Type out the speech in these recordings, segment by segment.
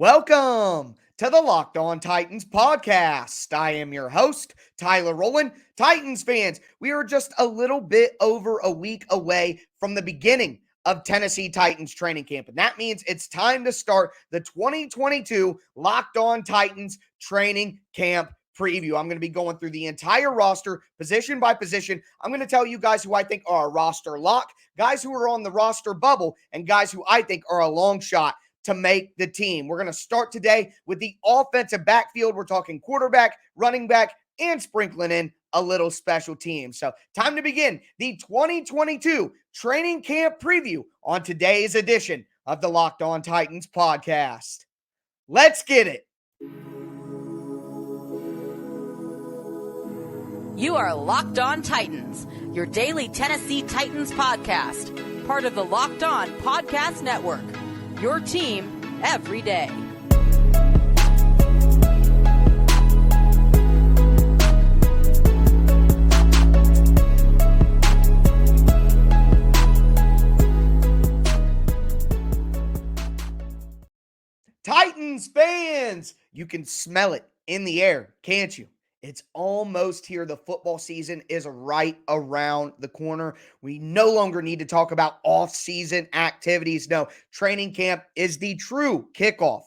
Welcome to the Locked On Titans podcast. I am your host, Tyler Rowland. Titans fans, we are just a little bit over a week away from the beginning of Tennessee Titans training camp. And that means it's time to start the 2022 Locked On Titans training camp preview. I'm going to be going through the entire roster, position by position. I'm going to tell you guys who I think are a roster lock, guys who are on the roster bubble, and guys who I think are a long shot to make the team. We're going to start today with the offensive backfield. We're talking quarterback, running back, and sprinkling in a little special team. So time to begin the 2022 training camp preview on today's edition of the Locked On Titans podcast. Let's get it. You are Locked On Titans, your daily Tennessee Titans podcast, part of the Locked On Podcast Network. Your team every day. Titans fans, you can smell it in the air, can't you? It's almost here. The football season is right around the corner. We no longer need to talk about off-season activities. No, training camp is the true kickoff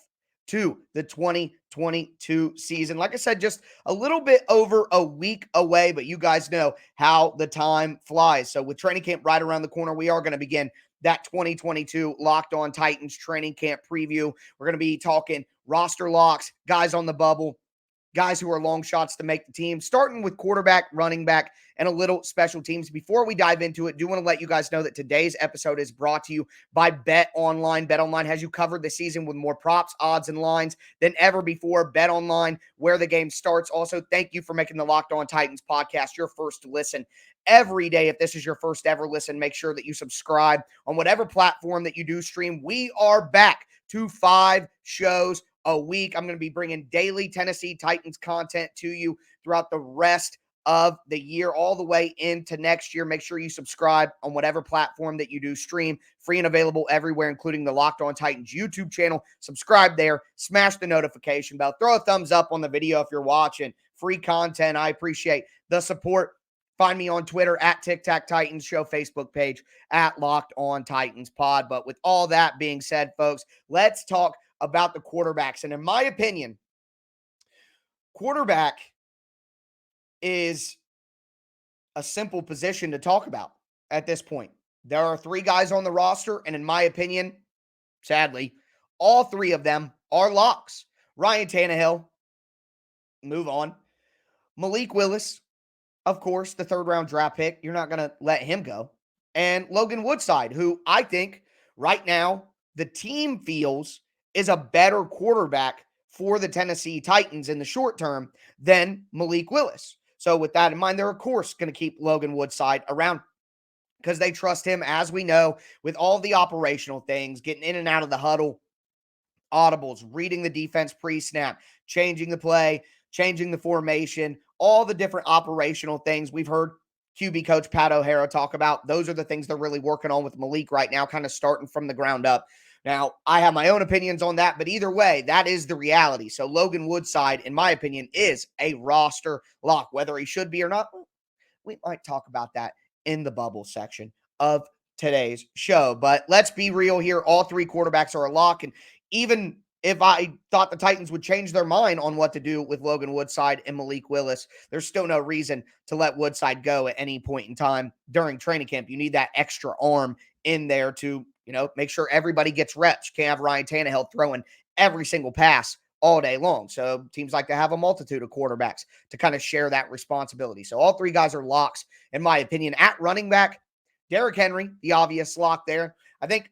to the 2022 season. Like I said, just a little bit over a week away, but you guys know how the time flies. So with training camp right around the corner, we are going to begin that 2022 Locked On Titans training camp preview. We're going to be talking roster locks, guys on the bubble, guys who are long shots to make the team, starting with quarterback, running back, and a little special teams. Before we dive into it, do want to let you guys know that today's episode is brought to you by BetOnline. BetOnline has you covered this season with more props, odds, and lines than ever before. BetOnline, where the game starts. Also, thank you for making the Locked On Titans podcast your first listen every day. If this is your first ever listen, make sure that you subscribe on whatever platform that you do stream. We are back to 5 shows a week. I'm going to be bringing daily Tennessee Titans content to you throughout the rest of the year, all the way into next year. Make sure you subscribe on whatever platform that you do stream, free and available everywhere, including the Locked On Titans YouTube channel. Subscribe there, smash the notification bell, throw a thumbs up on the video if you're watching. Free content. I appreciate the support. Find me on Twitter at Tic Tac Titans Show, Facebook page at Locked On Titans Pod. But with all that being said, folks, let's talk about the quarterbacks. And in my opinion, quarterback is a simple position to talk about at this point. There are 3 guys on the roster, and in my opinion, sadly, all 3 of them are locks. Ryan Tannehill, move on. Malik Willis, of course, the 3rd-round draft pick. You're not going to let him go. And Logan Woodside, who I think right now the team feels is a better quarterback for the Tennessee Titans in the short term than Malik Willis. So with that in mind, they're, of course, going to keep Logan Woodside around because they trust him, as we know, with all the operational things, getting in and out of the huddle, audibles, reading the defense pre-snap, changing the play, changing the formation, all the different operational things we've heard QB coach Pat O'Hara talk about. Those are the things they're really working on with Malik right now, kind of starting from the ground up. Now, I have my own opinions on that, but either way, that is the reality. So Logan Woodside, in my opinion, is a roster lock. Whether he should be or not, we might talk about that in the bubble section of today's show. But let's be real here. All 3 quarterbacks are a lock. And even if I thought the Titans would change their mind on what to do with Logan Woodside and Malik Willis, there's still no reason to let Woodside go at any point in time during training camp. You need that extra arm in there to, make sure everybody gets reps. You can't have Ryan Tannehill throwing every single pass all day long. So teams like to have a multitude of quarterbacks to kind of share that responsibility. So all 3 guys are locks, in my opinion. At running back, Derrick Henry, the obvious lock there. I think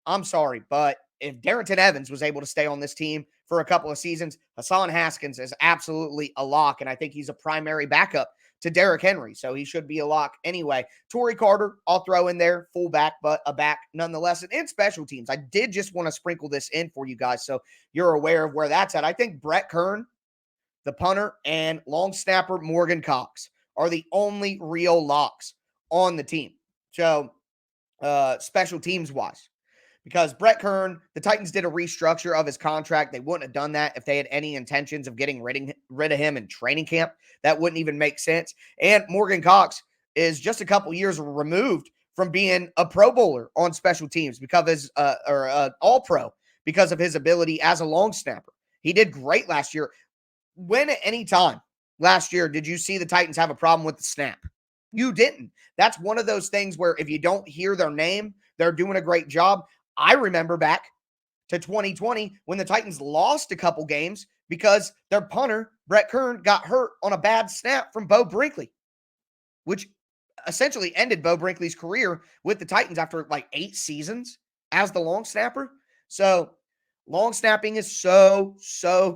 I'm sorry, but if Darrington Evans was able to stay on this team for a couple of seasons, Hassan Haskins is absolutely a lock, and I think he's a primary backup to Derrick Henry, so he should be a lock anyway. Torrey Carter, I'll throw in there, fullback, but a back nonetheless. And in special teams, I did just want to sprinkle this in for you guys so you're aware of where that's at. I think Brett Kern, the punter, and long snapper Morgan Cox are the only real locks on the team. So special teams wise, because Brett Kern, the Titans did a restructure of his contract. They wouldn't have done that if they had any intentions of getting rid of him in training camp. That wouldn't even make sense. And Morgan Cox is just a couple years removed from being a Pro Bowler on special teams because of his All Pro because of his ability as a long snapper. He did great last year. When at any time last year did you see the Titans have a problem with the snap? You didn't. That's one of those things where if you don't hear their name, they're doing a great job. I remember back to 2020 when the Titans lost a couple games because their punter, Brett Kern, got hurt on a bad snap from Bo Brinkley, which essentially ended Bo Brinkley's career with the Titans after like 8 seasons as the long snapper. So long snapping is so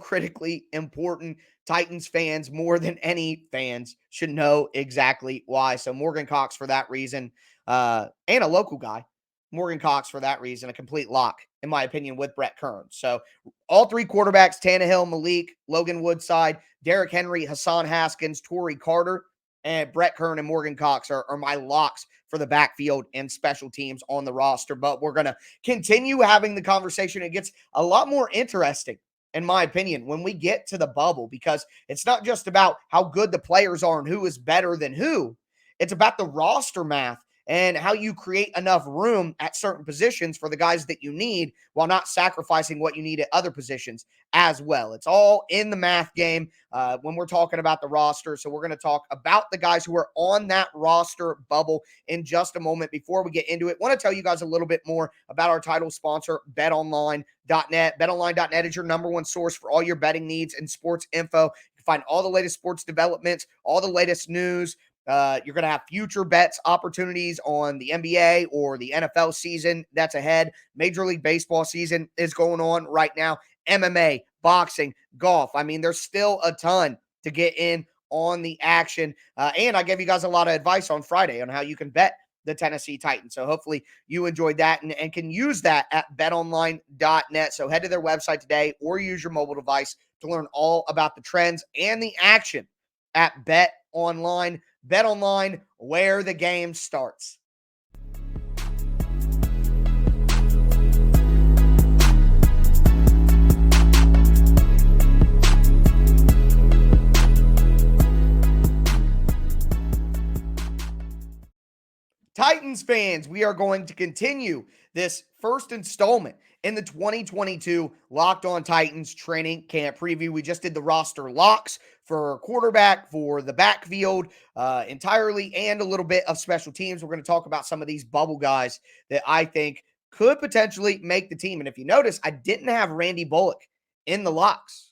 critically important. Titans fans, more than any fans, should know exactly why. So Morgan Cox for that reason, and a local guy, Morgan Cox for that reason, a complete lock, in my opinion, with Brett Kern. So all 3 quarterbacks, Tannehill, Malik, Logan Woodside, Derrick Henry, Hassan Haskins, Torrey Carter, and Brett Kern and Morgan Cox are my locks for the backfield and special teams on the roster. But we're going to continue having the conversation. It gets a lot more interesting, in my opinion, when we get to the bubble, because it's not just about how good the players are and who is better than who. It's about the roster math and how you create enough room at certain positions for the guys that you need while not sacrificing what you need at other positions as well. It's all in the math game when we're talking about the roster. So we're going to talk about the guys who are on that roster bubble in just a moment. Before we get into it, I want to tell you guys a little bit more about our title sponsor, BetOnline.net. BetOnline.net is your number one source for all your betting needs and sports info. You can find all the latest sports developments, all the latest news. You're going to have future bets opportunities on the NBA or the NFL season that's ahead. Major League Baseball season is going on right now. MMA, boxing, golf. I mean, there's still a ton to get in on the action. And I gave you guys a lot of advice on Friday on how you can bet the Tennessee Titans. So hopefully you enjoyed that and can use that at betonline.net. So head to their website today or use your mobile device to learn all about the trends and the action at BetOnline. BetOnline, where the game starts. Titans fans, we are going to continue this first installment in the 2022 Locked On Titans training camp preview. We just did the roster locks for quarterback, for the backfield entirely, and a little bit of special teams. We're going to talk about some of these bubble guys that I think could potentially make the team. And if you notice, I didn't have Randy Bullock in the locks.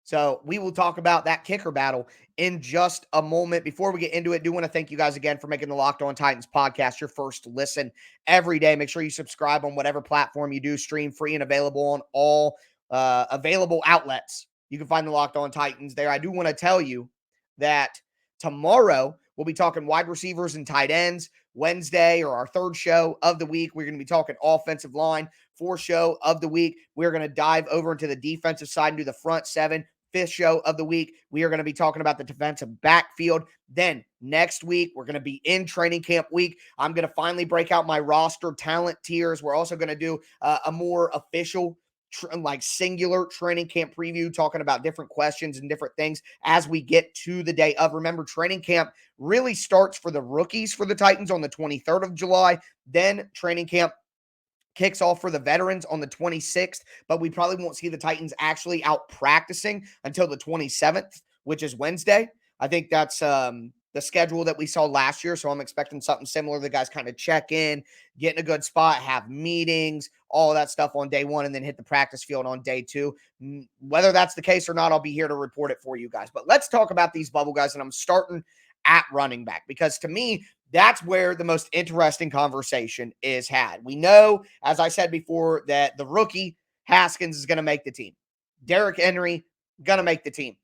So we will talk about that kicker battle in just a moment. Before we get into it, I do want to thank you guys again for making the Locked On Titans podcast your first listen every day. Make sure you subscribe on whatever platform you do, stream free and available on all available outlets. You can find the Locked On Titans there. I do want to tell you that tomorrow we'll be talking wide receivers and tight ends. Wednesday, or our third show of the week, we're going to be talking offensive line. Fourth show of the week, we're going to dive over into the defensive side and do the front seven. Fifth show of the week, we are going to be talking about the defensive backfield. Then next week, we're going to be in training camp week. I'm going to finally break out my roster talent tiers. We're also going to do a more official, singular training camp preview, talking about different questions and different things as we get to the day of. Remember, training camp really starts for the rookies for the Titans on the 23rd of July. Then training camp kicks off for the veterans on the 26th, but we probably won't see the Titans actually out practicing until the 27th, which is Wednesday. I think that's the schedule that we saw last year, so I'm expecting something similar. The guys kind of check in, get in a good spot, have meetings, all of that stuff on day one, and then hit the practice field on day two. Whether that's the case or not, I'll be here to report it for you guys. But let's talk about these bubble guys, and I'm starting at running back because to me, that's where the most interesting conversation is had. We know, as I said before, that the rookie Haskins is going to make the team. Derrick Henry, going to make the team.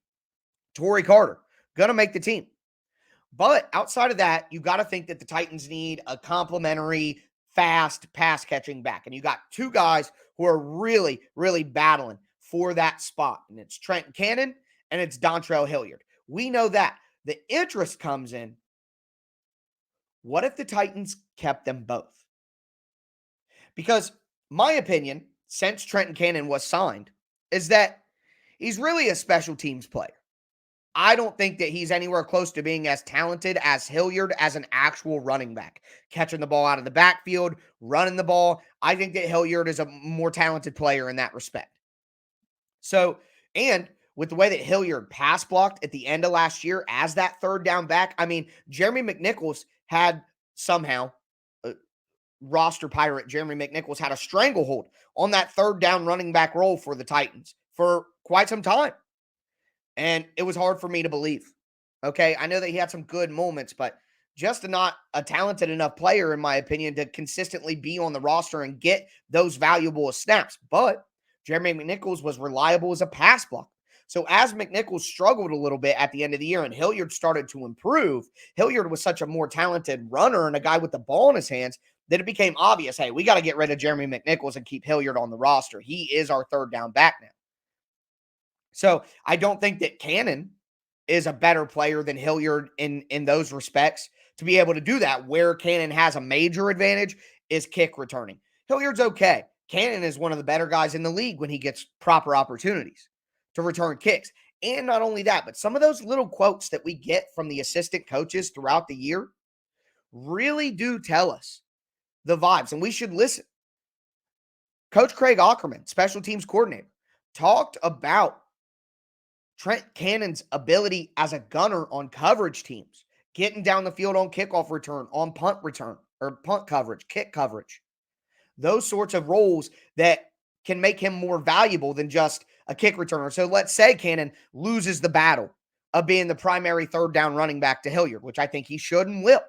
Torrey Carter, going to make the team. But outside of that, you got to think that the Titans need a complimentary, fast pass-catching back. And you got two guys who are really, really battling for that spot. And it's Trenton Cannon and it's Dontrell Hilliard. We know that. The interest comes in, what if the Titans kept them both? Because my opinion, since Trenton Cannon was signed, is that he's really a special teams player. I don't think that he's anywhere close to being as talented as Hilliard as an actual running back, catching the ball out of the backfield, running the ball. I think that Hilliard is a more talented player in that respect. So, and with the way that Hilliard pass blocked at the end of last year as that third down back, I mean, Jeremy McNichols had somehow, roster pirate Jeremy McNichols had a stranglehold on that third down running back role for the Titans for quite some time. And it was hard for me to believe. Okay. I know that he had some good moments, but just not a talented enough player, in my opinion, to consistently be on the roster and get those valuable snaps. But Jeremy McNichols was reliable as a pass blocker. So as McNichols struggled a little bit at the end of the year and Hilliard started to improve, Hilliard was such a more talented runner and a guy with the ball in his hands that it became obvious, hey, we got to get rid of Jeremy McNichols and keep Hilliard on the roster. He is our third down back now. So I don't think that Cannon is a better player than Hilliard in those respects to be able to do that. Where Cannon has a major advantage is kick returning. Hilliard's okay. Cannon is one of the better guys in the league when he gets proper opportunities to return kicks. And not only that, but some of those little quotes that we get from the assistant coaches throughout the year really do tell us the vibes, and we should listen. Coach Craig Ackerman, special teams coordinator, talked about Trent Cannon's ability as a gunner on coverage teams, getting down the field on kickoff return, on punt return, or punt coverage, kick coverage. Those sorts of roles that can make him more valuable than just a kick returner. So let's say Cannon loses the battle of being the primary third down running back to Hilliard, which I think he should and will.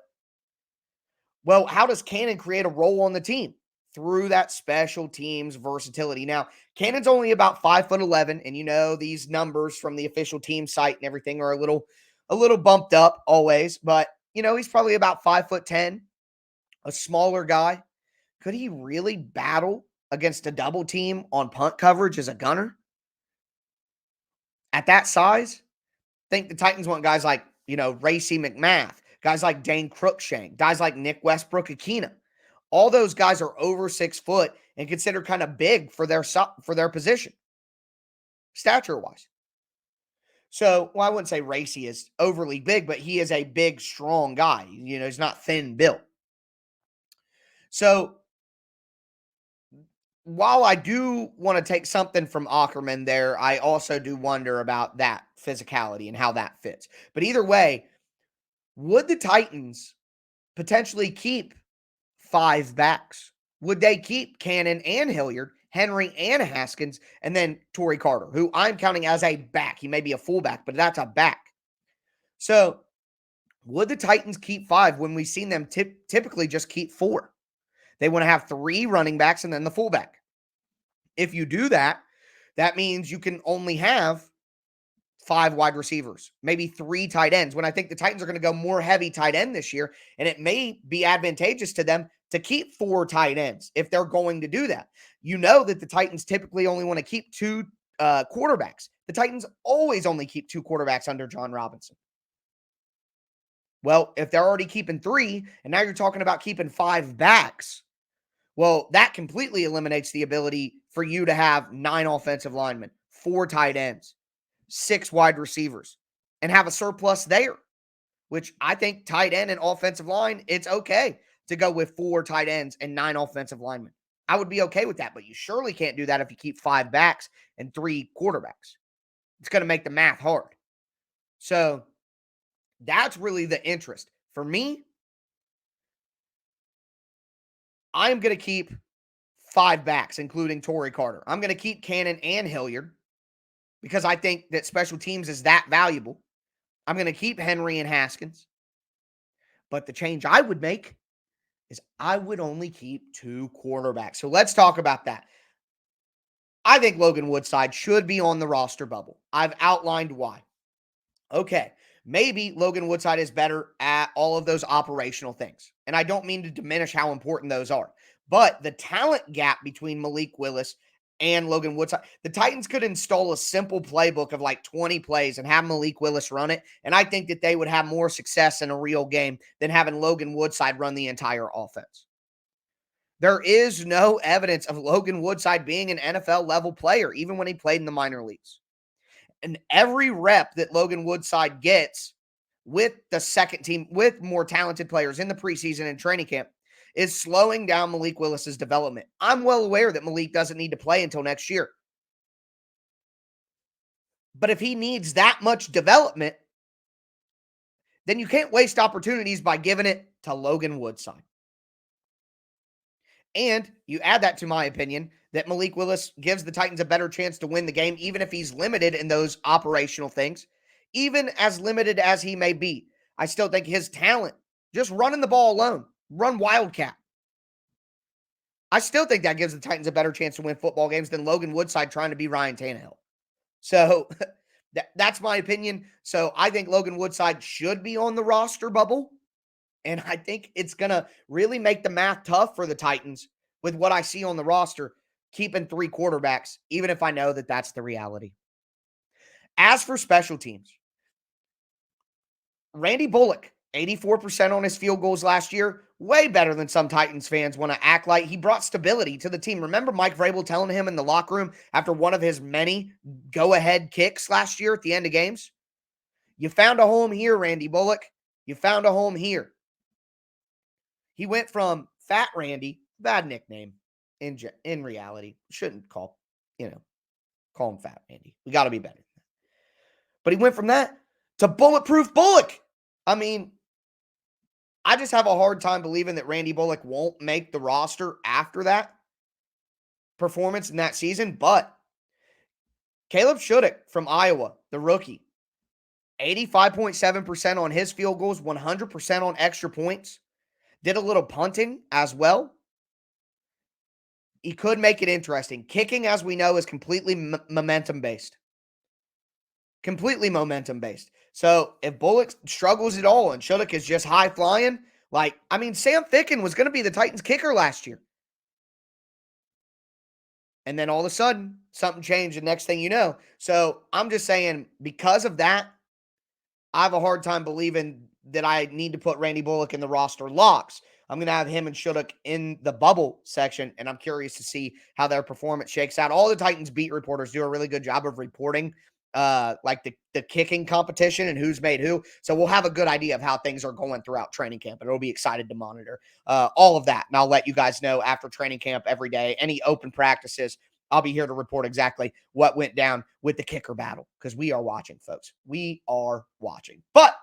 Well, how does Cannon create a role on the team? Through that special teams versatility. Now, Cannon's only about 5'11", and you know these numbers from the official team site and everything are a little bumped up always, but you know he's probably about 5'10", a smaller guy. Could he really battle against a double team on punt coverage as a gunner? At that size, I think the Titans want guys like, Racy McMath, guys like Dane Cruikshank, guys like Nick Westbrook-Akina. All those guys are over 6 foot and considered kind of big for their position, stature-wise. So, well, I wouldn't say Racy is overly big, but he is a big, strong guy. He's not thin built. So, while I do want to take something from Ackerman there, I also do wonder about that physicality and how that fits. But either way, would the Titans potentially keep 5 backs? Would they keep Cannon and Hilliard, Henry and Haskins, and then Torrey Carter, who I'm counting as a back? He may be a fullback, but that's a back. So would the Titans keep 5 when we've seen them typically just keep 4? They want to have 3 running backs and then the fullback. If you do that, that means you can only have 5 wide receivers, maybe 3 tight ends, when I think the Titans are going to go more heavy tight end this year, and it may be advantageous to them to keep 4 tight ends if they're going to do that. You know that the Titans typically only want to keep 2 quarterbacks. The Titans always only keep 2 quarterbacks under John Robinson. Well, if they're already keeping 3, and now you're talking about keeping 5 backs, well, that completely eliminates the ability for you to have 9 offensive linemen, 4 tight ends, 6 wide receivers, and have a surplus there, which I think tight end and offensive line, it's okay to go with 4 tight ends and 9 offensive linemen. I would be okay with that, but you surely can't do that if you keep 5 backs and 3 quarterbacks. It's going to make the math hard. So that's really the interest. For me, I'm going to keep 5 backs, including Torrey Carter. I'm going to keep Cannon and Hilliard because I think that special teams is that valuable. I'm going to keep Henry and Haskins. But the change I would make is I would only keep 2 quarterbacks. So let's talk about that. I think Logan Woodside should be on the roster bubble. I've outlined why. Okay, maybe Logan Woodside is better at all of those operational things. And I don't mean to diminish how important those are. But the talent gap between Malik Willis and Logan Woodside, the Titans could install a simple playbook of like 20 plays and have Malik Willis run it. And I think that they would have more success in a real game than having Logan Woodside run the entire offense. There is no evidence of Logan Woodside being an NFL level player, even when he played in the minor leagues. And every rep that Logan Woodside gets with the second team, with more talented players in the preseason and training camp, is slowing down Malik Willis's development. I'm well aware that Malik doesn't need to play until next year. But if he needs that much development, then you can't waste opportunities by giving it to Logan Woodside. And you add that to my opinion that Malik Willis gives the Titans a better chance to win the game, even if he's limited in those operational things, even as limited as he may be. I still think his talent, just running the ball alone, run Wildcat. I still think that gives the Titans a better chance to win football games than Logan Woodside trying to be Ryan Tannehill. So that's my opinion. So I think Logan Woodside should be on the roster bubble. And I think it's going to really make the math tough for the Titans with what I see on the roster, keeping 3 quarterbacks, even if I know that that's the reality. As for special teams, Randy Bullock, 84% on his field goals last year, way better than some Titans fans want to act like. He brought stability to the team. Remember Mike Vrabel telling him in the locker room after one of his many go-ahead kicks last year at the end of games? You found a home here, Randy Bullock. You found a home here. He went from Fat Randy, bad nickname in reality. Shouldn't call him Fat Randy. We got to be better than that. But he went from that to Bulletproof Bullock. I mean, I just have a hard time believing that Randy Bullock won't make the roster after that performance in that season. But Caleb Shudak from Iowa, the rookie, 85.7% on his field goals, 100% on extra points. Did a little punting as well. He could make it interesting. Kicking, as we know, is completely momentum-based. Completely momentum-based. So if Bullock struggles at all and Shudak is just high-flying, Sam Ficken was going to be the Titans kicker last year. And then all of a sudden, something changed the next thing you know. So I'm just saying, because of that, I have a hard time believing that I need to put Randy Bullock in the roster locks. I'm going to have him and Shudak in the bubble section, and I'm curious to see how their performance shakes out. All the Titans beat reporters do a really good job of reporting the kicking competition and who's made who. So we'll have a good idea of how things are going throughout training camp, and it'll be excited to monitor all of that. And I'll let you guys know after training camp every day, any open practices, I'll be here to report exactly what went down with the kicker battle, because we are watching, folks. We are watching. But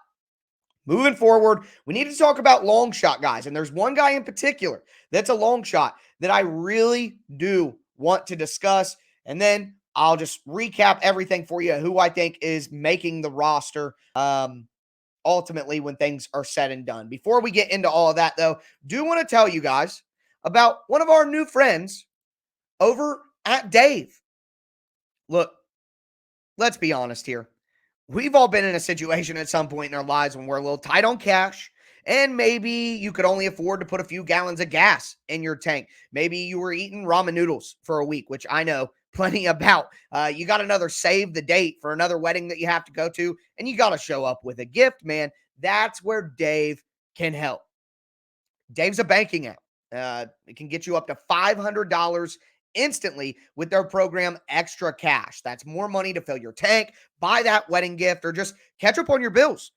moving forward, we need to talk about long shot guys. And there's one guy in particular that's a long shot that I really do want to discuss. And then I'll just recap everything for you, who I think is making the roster ultimately when things are said and done. Before we get into all of that, though, do want to tell you guys about one of our new friends over at Dave. Look, let's be honest here. We've all been in a situation at some point in our lives when we're a little tight on cash, and maybe you could only afford to put a few gallons of gas in your tank. Maybe you were eating ramen noodles for a week, which I know plenty about. You got another save the date for another wedding that you have to go to, and you got to show up with a gift, man. That's where Dave can help. Dave's a banking app. It can get you up to $500 instantly with their program Extra Cash. That's more money to fill your tank, buy that wedding gift, or just catch up on your bills.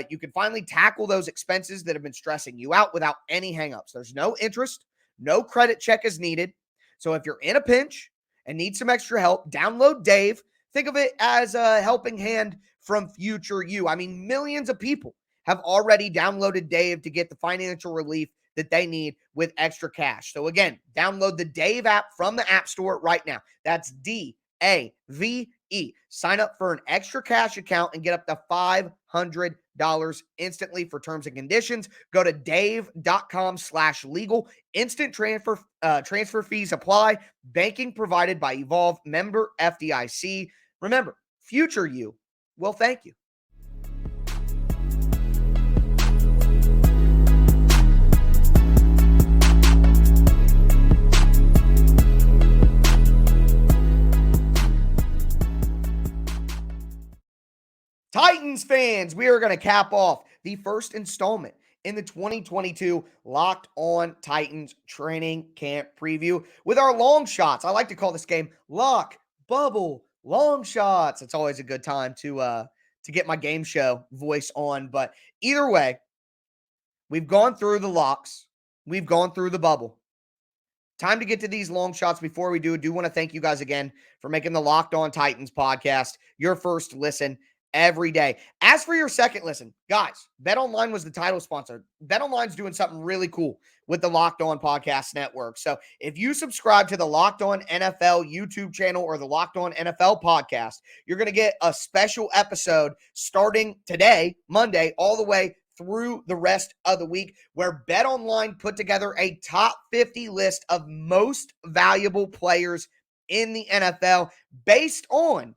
You can finally tackle those expenses that have been stressing you out without any hangups. There's no interest, no credit check is needed. So if you're in a pinch and need some extra help, download Dave. Think of it as a helping hand from future you. I mean, millions of people have already downloaded Dave to get the financial relief that they need with Extra Cash. So again, download the Dave app from the App Store right now. That's DAVE. Sign up for an Extra Cash account and get up to $500 instantly. For terms and conditions, go to dave.com/legal. Instant transfer fees apply. Banking provided by Evolve, member FDIC. Remember, future you will thank you. Titans fans, we are going to cap off the first installment in the 2022 Locked On Titans training camp preview with our long shots. I like to call this game Lock, Bubble, Long Shots. It's always a good time to get my game show voice on. But either way, we've gone through the locks. We've gone through the bubble. Time to get to these long shots. Before we do want to thank you guys again for making the Locked On Titans podcast your first listen every day. As for your second listen, guys, BetOnline was the title sponsor. BetOnline's doing something really cool with the Locked On Podcast Network. So if you subscribe to the Locked On NFL YouTube channel or the Locked On NFL podcast, you're going to get a special episode starting today, Monday, all the way through the rest of the week, where BetOnline put together a top 50 list of most valuable players in the NFL based on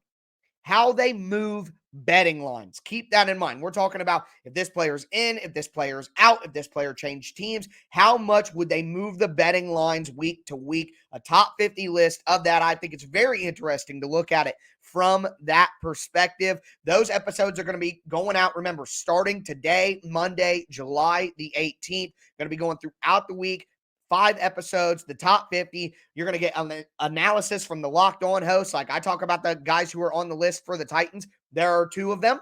how they move betting lines. Keep that in mind. We're talking about if this player's in, if this player's out, if this player changed teams, how much would they move the betting lines week to week? A top 50 list of that. I think it's very interesting to look at it from that perspective. Those episodes are going to be going out, remember, starting today, Monday, July the 18th. Going to be going throughout the week. 5 episodes, the top 50. You're going to get an analysis from the Locked On hosts. Like I talk about the guys who are on the list for the Titans. There are 2 of them.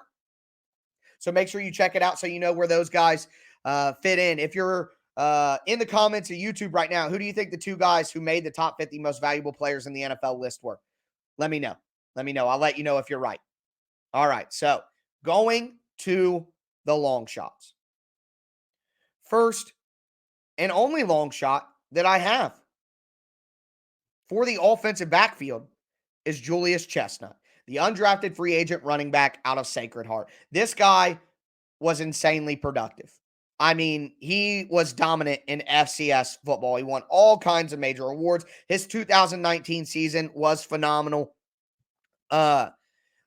So make sure you check it out so you know where those guys fit in. If you're in the comments of YouTube right now, who do you think the 2 guys who made the top 50 most valuable players in the NFL list were? Let me know. Let me know. I'll let you know if you're right. All right. So going to the long shots. First and only long shot that I have for the offensive backfield is Julius Chestnut, the undrafted free agent running back out of Sacred Heart. This guy was insanely productive. I mean, he was dominant in FCS football. He won all kinds of major awards. His 2019 season was phenomenal.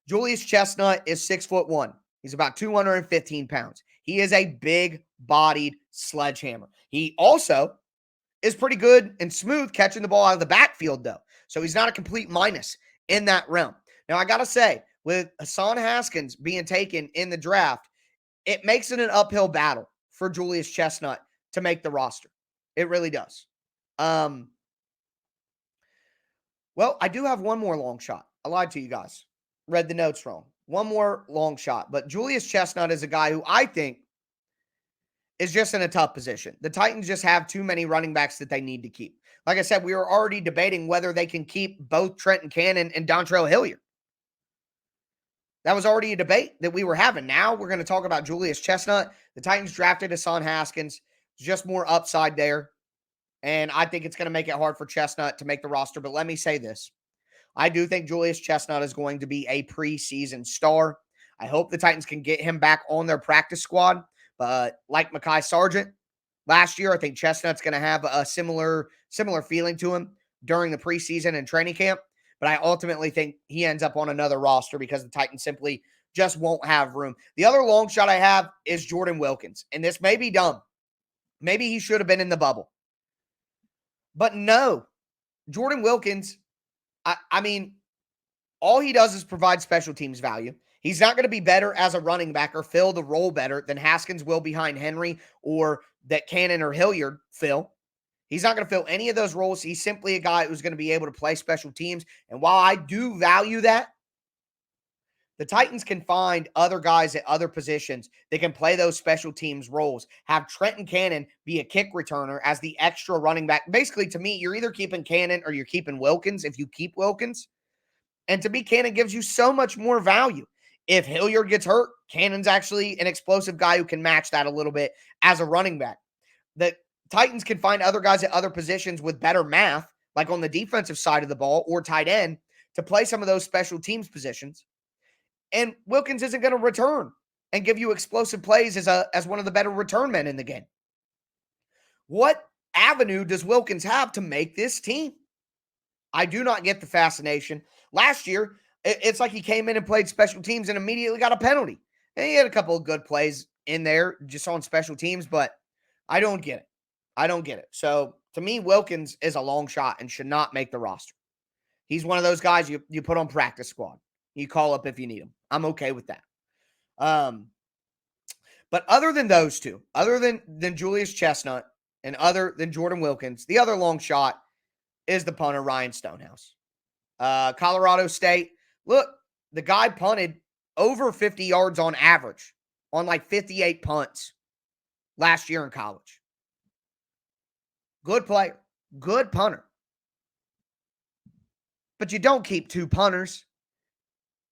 Julius Chestnut is 6'1". He's about 215 pounds. He is a big-bodied sledgehammer. He also is pretty good and smooth catching the ball out of the backfield, though. So he's not a complete minus in that realm. Now, I got to say, with Hassan Haskins being taken in the draft, it makes it an uphill battle for Julius Chestnut to make the roster. It really does. Well, I do have one more long shot. I lied to you guys. Read the notes wrong. One more long shot. But Julius Chestnut is a guy who I think is just in a tough position. The Titans just have too many running backs that they need to keep. Like I said, we were already debating whether they can keep both Trenton Cannon and Dontrell Hilliard. That was already a debate that we were having. Now we're going to talk about Julius Chestnut. The Titans drafted Hassan Haskins. Just more upside there. And I think it's going to make it hard for Chestnut to make the roster. But let me say this. I do think Julius Chestnut is going to be a preseason star. I hope the Titans can get him back on their practice squad. But like Mekhi Sargent last year, I think Chestnut's going to have a similar feeling to him during the preseason and training camp. But I ultimately think he ends up on another roster because the Titans simply just won't have room. The other long shot I have is Jordan Wilkins. And this may be dumb. Maybe he should have been in the bubble. But no, Jordan Wilkins, I mean, all he does is provide special teams value. He's not going to be better as a running back or fill the role better than Haskins will behind Henry or that Cannon or Hilliard fill. He's not going to fill any of those roles. He's simply a guy who's going to be able to play special teams. And while I do value that, the Titans can find other guys at other positions that can play those special teams roles. Have Trenton Cannon be a kick returner as the extra running back. Basically, to me, you're either keeping Cannon or you're keeping Wilkins if you keep Wilkins. And to me, Cannon gives you so much more value. If Hilliard gets hurt, Cannon's actually an explosive guy who can match that a little bit as a running back. The Titans can find other guys at other positions with better math, like on the defensive side of the ball or tight end, to play some of those special teams positions. And Wilkins isn't going to return and give you explosive plays as one of the better return men in the game. What avenue does Wilkins have to make this team? I do not get the fascination. Last year, it's like he came in and played special teams and immediately got a penalty. And he had a couple of good plays in there just on special teams, but I don't get it. I don't get it. So to me, Wilkins is a long shot and should not make the roster. He's one of those guys you put on practice squad. You call up if you need him. I'm okay with that. But other than those two, other than Julius Chestnut and other than Jordan Wilkins, the other long shot is the punter, Ryan Stonehouse. Colorado State, look, the guy punted over 50 yards on average on like 58 punts last year in college. Good player, good punter. But you don't keep two punters,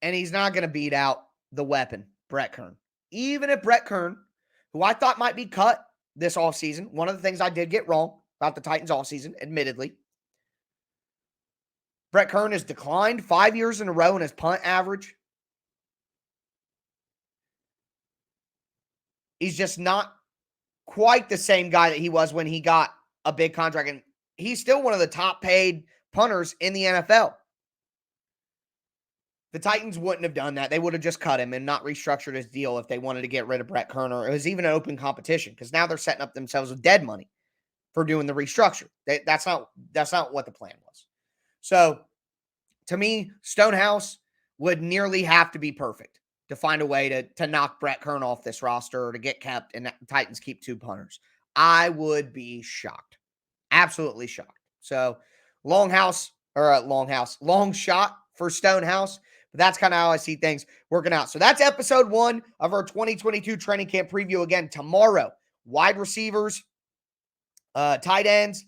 and he's not going to beat out the weapon, Brett Kern. Even if Brett Kern, who I thought might be cut this offseason, one of the things I did get wrong about the Titans offseason, admittedly, Brett Kern has declined 5 years in a row in his punt average. He's just not quite the same guy that he was when he got a big contract. And he's still one of the top paid punters in the NFL. The Titans wouldn't have done that. They would have just cut him and not restructured his deal if they wanted to get rid of Brett Kern, or it was even an open competition, because now they're setting up themselves with dead money for doing the restructure. That's not what the plan was. So to me, Stonehouse would nearly have to be perfect to find a way to knock Brett Kern off this roster or to get kept and the Titans keep two punters. I would be shocked. Absolutely shocked. So long shot for Stonehouse. But that's kind of how I see things working out. So that's episode 1 of our 2022 training camp preview. Again, tomorrow, wide receivers, tight ends,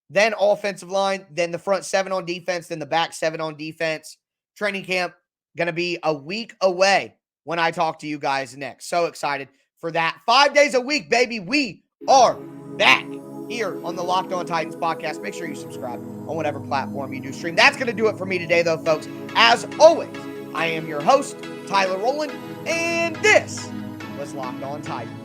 then offensive line, then the front 7 on defense, then the back 7 on defense. Training camp going to be a week away when I talk to you guys next. So excited for that. 5 days a week, baby. We are back here on the Locked On Titans podcast. Make sure you subscribe on whatever platform you do stream. That's going to do it for me today, though, folks. As always, I am your host, Tyler Rowland, and this was Locked On Titans.